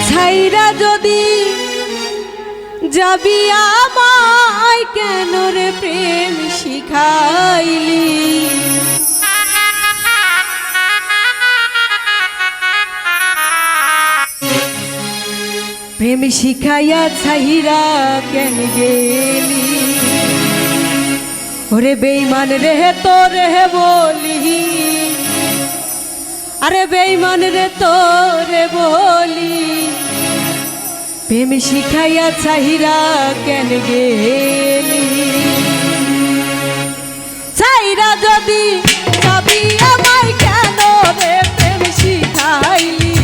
ছাইরা যদি যাবি আমায় কেন রে প্রেম শিখাইলি প্রেম শিখাইয়া ছাইরা কেন গেলি ওরে বেঈমান রে তোরে বলি আরে বেঈমান রে তোরে বলি প্রেম শিখাইয়া ছাইরা কেন গেলি ছাইরা যদি যাবি আমায় কেন রে প্রেম শিখাইলি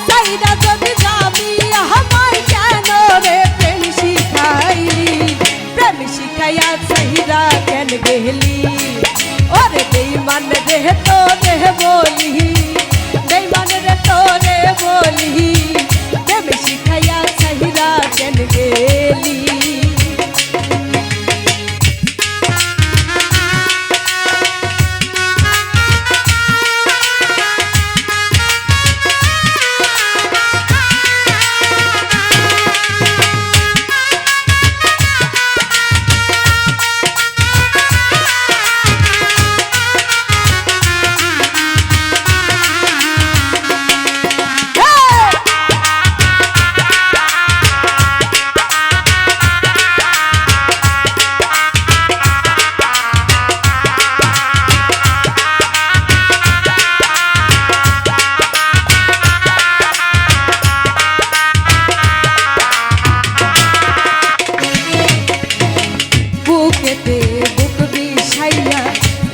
ছাইরা যদি যাবি আমায় কেন রে প্রেম শিখাইলি প্রেম শিখাইয়া ছাইরা কেন গেলি ওরে বেঈমান রে তোরে বলি বেঈমান রে তোরে বলি প্রেম শিখাইয়া ছাইরা কেন গেলি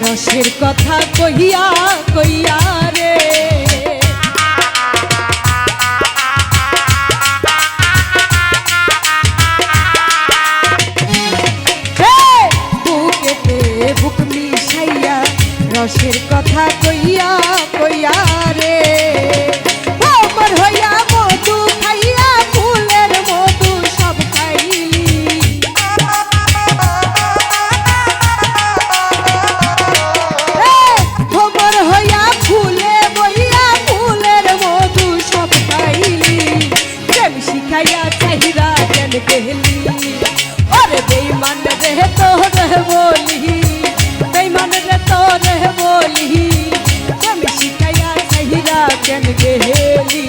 রসের কথা কইয়া কইয়া রে বুকেতে বুক মিশাইয়া রসের কথা কইয়া কইয়া রে আমার হইয়া মধু খাইয়া ফুলের মধু সব খাইলি গেলি ওরে বেঈমান রে তোরে বলি বেঈমান রে তোরে বলি প্রেম শিখাইয়া ছাইরা কেন গেলি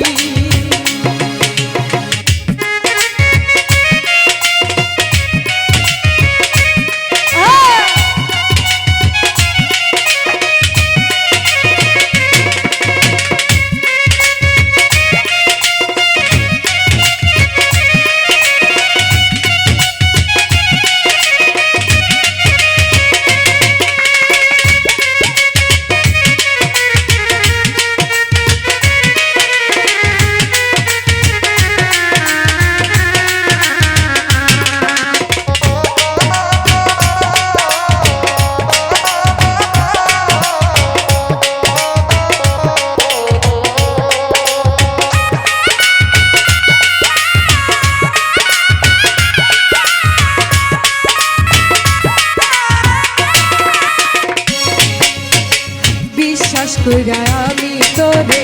বিশ্বাস কইরা আমি তোরে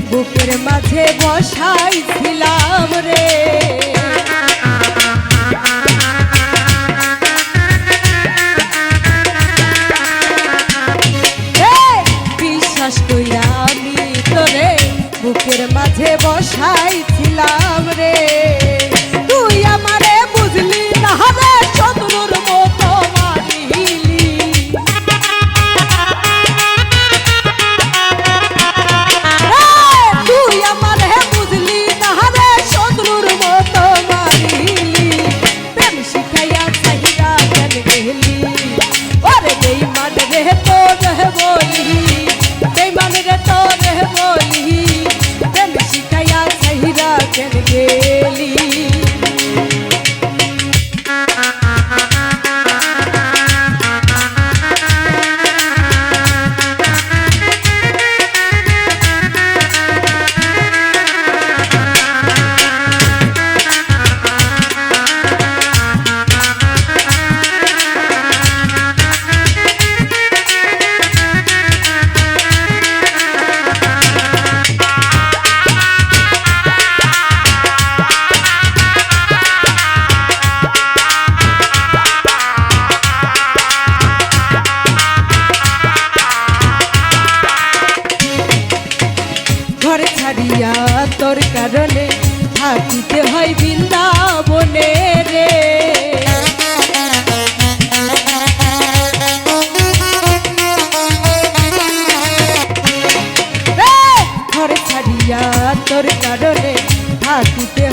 বুকের মাঝে বসাইছিলাম রে বিশ্বাস কইরা আমি তোরে বুকের মাঝে বসাইছিলাম রে তুই আমারে বুঝলি না রে শত্রুর মতো মানিলি তোর কারণে থাকিতে হয় বৃন্দাবনে রে। ঘর ছাড়িয়া তোর কারণে থাকিতে